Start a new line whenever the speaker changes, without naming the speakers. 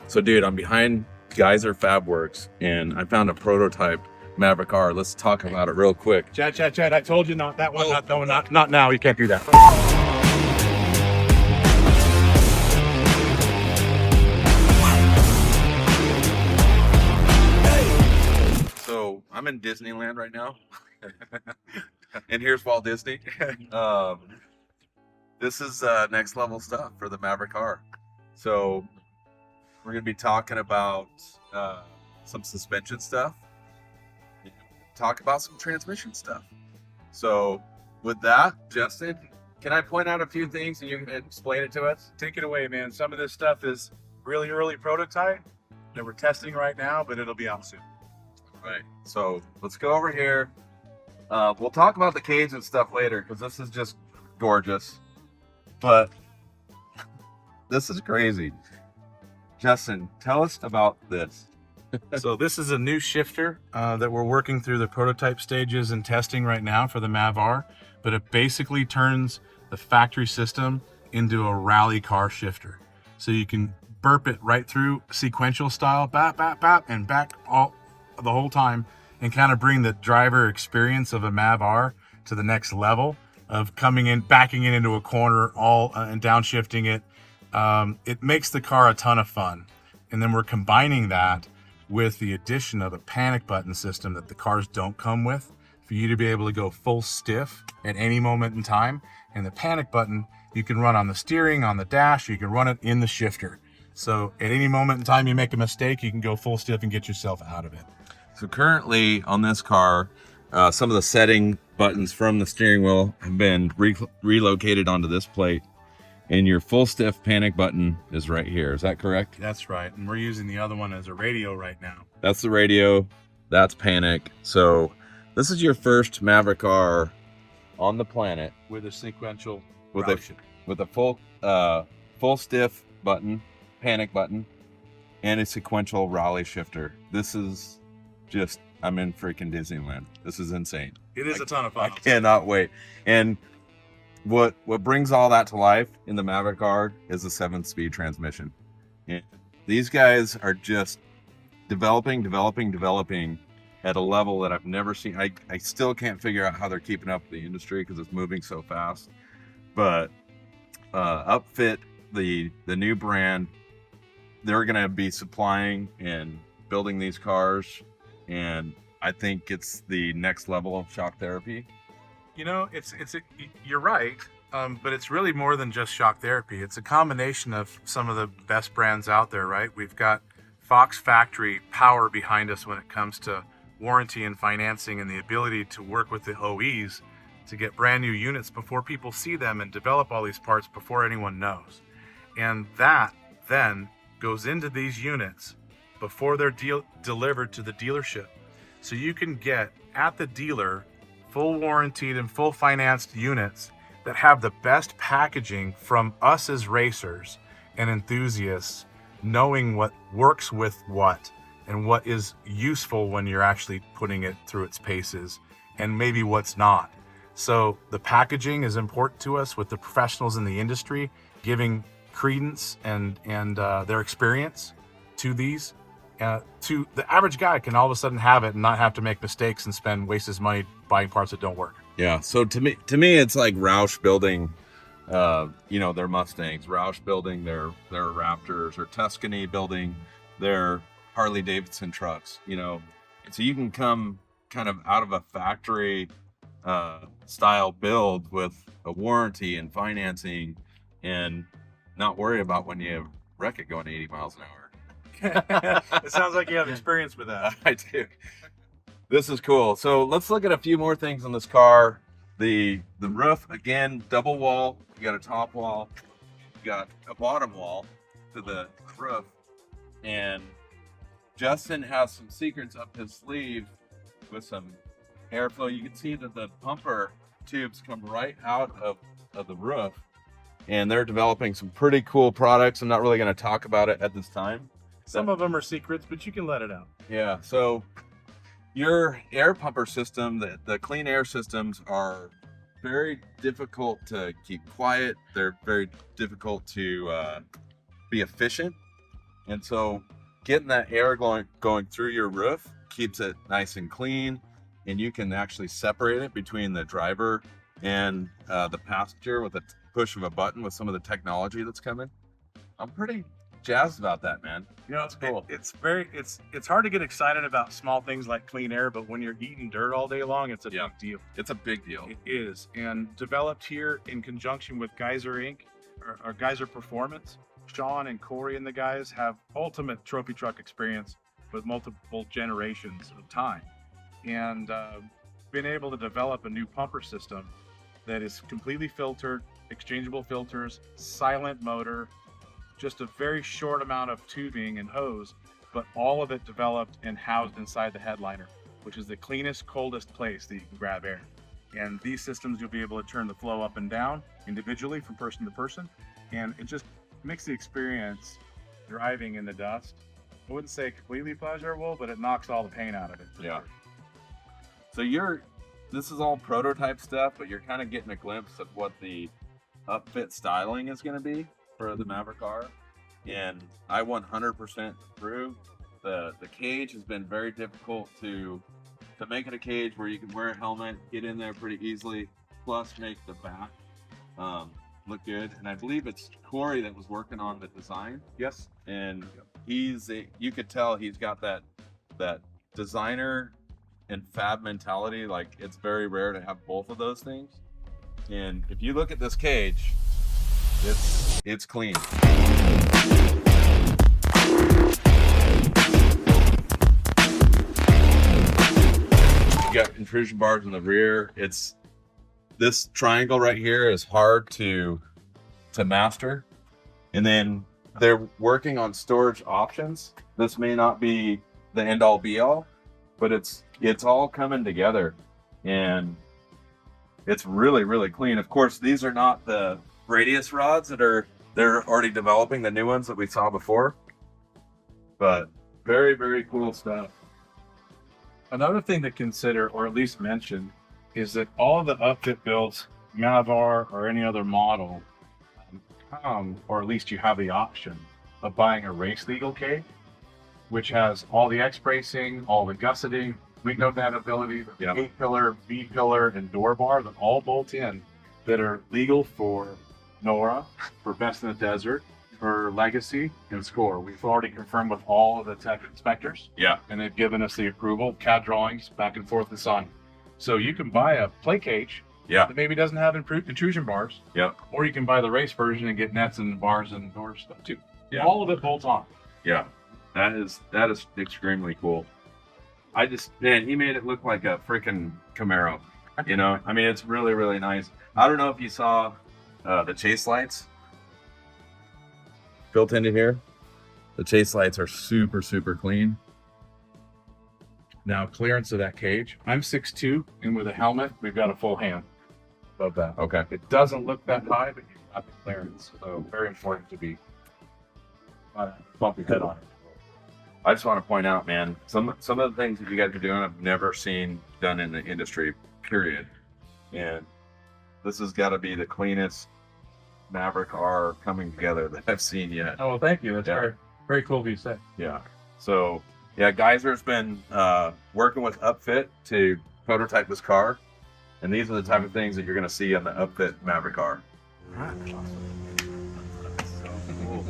So dude, I'm behind Geyser Fab Works and I found a prototype Maverick R. Let's talk about it real quick.
Chad, I told you not that one, not that one, not now. You can't do that.
So I'm in Disneyland right now. And here's Walt Disney. This is next level stuff for the Maverick R. So we're gonna be talking about some suspension stuff, talk about some transmission stuff. So with that, Justin, can I point out a few things and you can explain it to us?
Take it away, man. Some of this stuff is really early prototype that we're testing right now, but it'll be out soon.
All right. So let's go over here. We'll talk about the cage and stuff later because this is just gorgeous. But this is crazy. Justin, tell us about this.
So this is a new shifter that we're working through the prototype stages and testing right now for the Mav R, but it basically turns the factory system into a rally car shifter. So you can burp it right through sequential style, bap, bap, bap, and back all the whole time, and kind of bring the driver experience of a Mav R to the next level of coming in, backing it into a corner, all and downshifting it. It makes the car a ton of fun. And then we're combining that with the addition of a panic button system that the cars don't come with, for you to be able to go full stiff at any moment in time. And the panic button you can run on the steering, on the dash, you can run it in the shifter. So at any moment in time you make a mistake, you can go full stiff and get yourself out of it.
So currently on this car, some of the setting buttons from the steering wheel have been relocated onto this plate. And your full stiff panic button is right here. Is that correct?
That's right. And we're using the other one as a radio right now.
That's the radio. That's panic. So this is your first Maverick R on the planet
With a sequential
with
rally
a
shifter.
with a full stiff button, panic button, and a sequential rally shifter. This is just, I'm in freaking Disneyland. This is insane.
It is a ton of fun.
I cannot wait. And what brings all that to life in the Maverick R is the 7-speed transmission. And these guys are just developing at a level that I've never seen. I still can't figure out how they're keeping up with the industry because it's moving so fast. But Upfit, the new brand, they're going to be supplying and building these cars, and I think it's the next level of shock therapy.
You know, you're right, but it's really more than just shock therapy. It's a combination of some of the best brands out there, right? We've got Fox Factory power behind us when it comes to warranty and financing and the ability to work with the OEs to get brand new units before people see them and develop all these parts before anyone knows. And that then goes into these units before they're delivered to the dealership. So you can get at the dealer full warranted and full financed units that have the best packaging from us as racers and enthusiasts, knowing what works with what and what is useful when you're actually putting it through its paces and maybe what's not. So the packaging is important to us with the professionals in the industry, giving credence and their experience to these. To the average guy can all of a sudden have it and not have to make mistakes and waste his money buying parts that don't work.
Yeah. So to me, it's like Roush building, their Mustangs, Roush building their Raptors, or Tuscany building their Harley Davidson trucks. So you can come kind of out of a factory style build with a warranty and financing, and not worry about when you wreck it going 80 miles an hour.
It sounds like you have experience with that.
I do. This is cool. So let's look at a few more things on this car. The roof, again, double wall. You got a top wall. You got a bottom wall to the roof. And Justin has some secrets up his sleeve with some airflow. You can see that the pumper tubes come right out of the roof. And they're developing some pretty cool products. I'm not really going to talk about it at this time.
Some of them are secrets, but you can let it out.
Yeah, so your air pumper system, the clean air systems are very difficult to keep quiet. They're very difficult to be efficient. And so getting that air going through your roof keeps it nice and clean, and you can actually separate it between the driver and the passenger with a push of a button with some of the technology that's coming. I'm pretty jazzed about that, man.
You know, it's
Cool.
it's hard to get excited about small things like clean air, but when you're eating dirt all day long, it's a
Yeah.
big deal.
It's a big deal.
It is, and developed here in conjunction with Geiser Inc. or Geiser Performance. Sean and Corey and the guys have ultimate trophy truck experience with multiple generations of time, and been able to develop a new pumper system that is completely filtered, exchangeable filters, silent motor, just a very short amount of tubing and hose, but all of it developed and housed inside the headliner, which is the cleanest, coldest place that you can grab air. And these systems, you'll be able to turn the flow up and down individually from person to person, and it just makes the experience driving in the dust, I wouldn't say completely pleasurable, but it knocks all the pain out of it.
Yeah. So this is all prototype stuff, but you're kind of getting a glimpse of what the upfit styling is going to be for the Maverick R. And I 100% approve. The cage has been very difficult to make it a cage where you can wear a helmet, get in there pretty easily, plus make the back look good. And I believe it's Corey that was working on the design.
Yes.
And you could tell he's got that designer and fab mentality. Like, it's very rare to have both of those things. And if you look at this cage, it's clean. You got intrusion bars in the rear. This triangle right here is hard to master. And then they're working on storage options. This may not be the end all be all, but it's all coming together, and it's really, really clean. Of course, these are not the radius rods they're already developing, the new ones that we saw before, but very, very cool stuff.
Another thing to consider, or at least mention, is that all of the upfit builds, Mavar or any other model, or at least you have the option of buying a race legal cage, which has all the X bracing, all the gusseting, window navigability, the
Yep.
A-pillar, B-pillar, and door bar that all bolt in, that are legal for NORA, for Best in the Desert, for Legacy, and Score. We've already confirmed with all of the tech inspectors,
Yeah.
and they've given us the approval, CAD drawings, back and forth and sign. So you can buy a play cage
Yeah.
that maybe doesn't have intrusion bars,
Yep.
or you can buy the race version and get nets and bars and door stuff too.
Yeah.
All of it bolts on.
Yeah. That is extremely cool. He made it look like a freaking Camaro. You know, I mean, it's really, really nice. I don't know if you saw the chase lights built into here. The chase lights are super, super clean.
Now, clearance of that cage. I'm 6'2", and with a helmet, we've got a full hand above that.
Okay.
It doesn't look that high, but you've got the clearance. So very important to be bump your head on it.
I just want to point out, man, some of the things that you guys are doing, I've never seen done in the industry, period. And this has got to be the cleanest Maverick R coming together that I've seen yet.
Oh, well, thank you. That's
Yeah.
very, very cool of you to say.
Yeah. So, yeah, Geiser's been working with Upfit to prototype this car. And these are the type of things that you're going to see on the Upfit Maverick R.
All right.
So cool.